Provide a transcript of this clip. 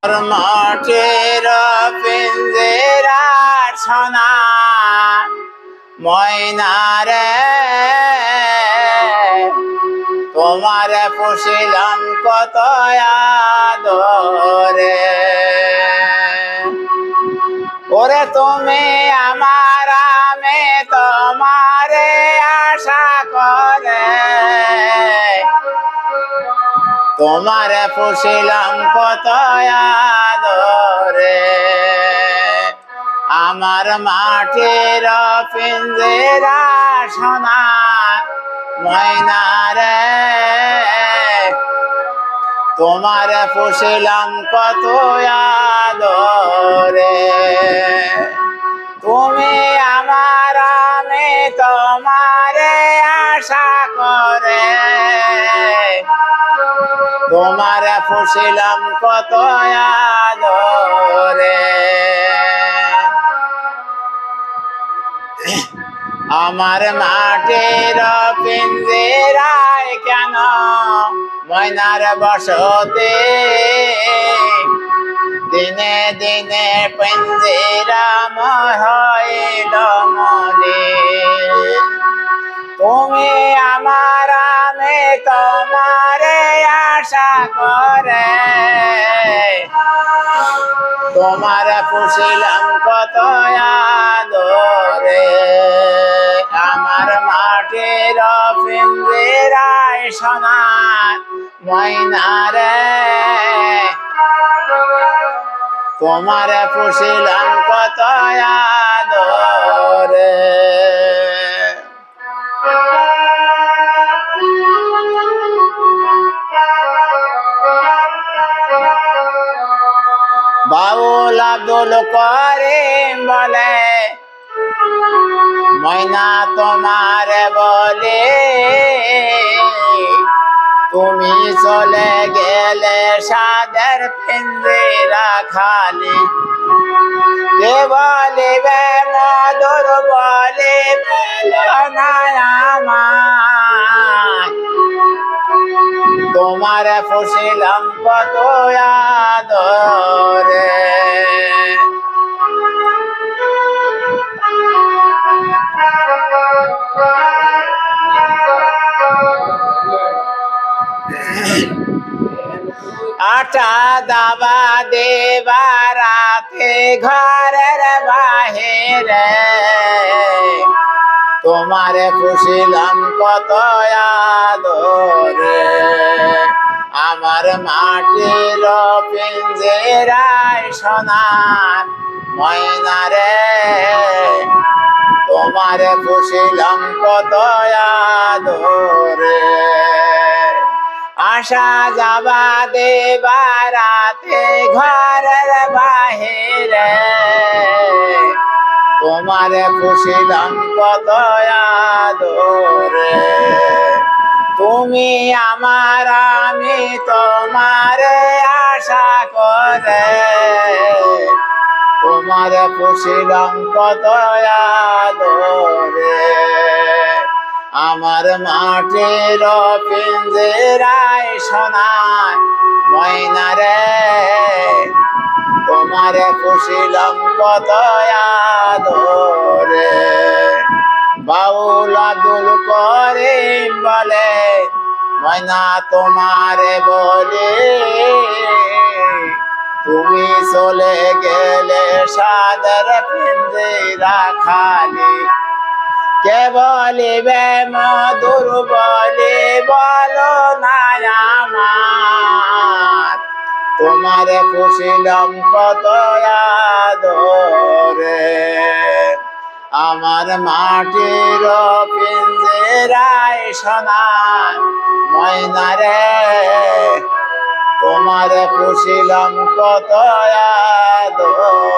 মাটির পিঞ্জরার সোনা ময়না রে, তোমার পুষিলাম কত আদরে। ওরে তুমি আমার, আমি তোমারে আশা করে, তোমার পুষিলাম কত আদরে। আমার মাটির পিঞ্জরা সোনা ময়না রে, তোমার পুষিলাম কত আদরে। তুমি আমার, আমি তোমারে আশা করে, তোমার পুষিলাম কত আদরে। আমার মাটির পিঞ্জরায় কেন ময়নার বসতে, দিনে দিনে পিঞ্জরাময় হইল মনে। তুমি আমার, আমি তোমারে আশা করে, তোমার পুষিলাম কত আদরে। আমার মাটির পিঞ্জরায় সোনা ময়না রে, তোমার পুষিলাম কত আদরে। বাউল আব্দুল করিম বলে, ময়না তোমার বলে, তুমি চলে গেলে সাদের পিঞ্জরা খালি। কে বলিবে মধুর বলিবে না আমায়, তোমার পুষিলাম কত আদরে। আটা দাবা দেবারাতে ঘরের বাহিরে, তোমার পুষিলাম কত আদরে। আমার মাটির পিঞ্জরায় সোনা ময়না রে, তোমার পুষিলাম কত আদরে। আশা যাবা দেবারাতে ঘরের বাহিরে, তোমার পুষিলাম কত আদরে। তুমি আমার, আমি তোমারে আশা করে, তোমার পুষিলাম কত আদরে। আমার মাটির পিঞ্জরায় সোনা ময়না রে, তোমার পুষিলাম কত আদরে। বাউল আব্দুল করিম বলে, ময়না তোমারে বলে, তুমি চলে গেলে সাদের পিঞ্জরা খালি। কে বলিবে মধুর বলে বলো না আমার, তোমার পুষিলাম কত আদরে। আমার মাটির পিঞ্জরায় সোনা ময়না রে, তোমার পুষিলাম কত আদরে।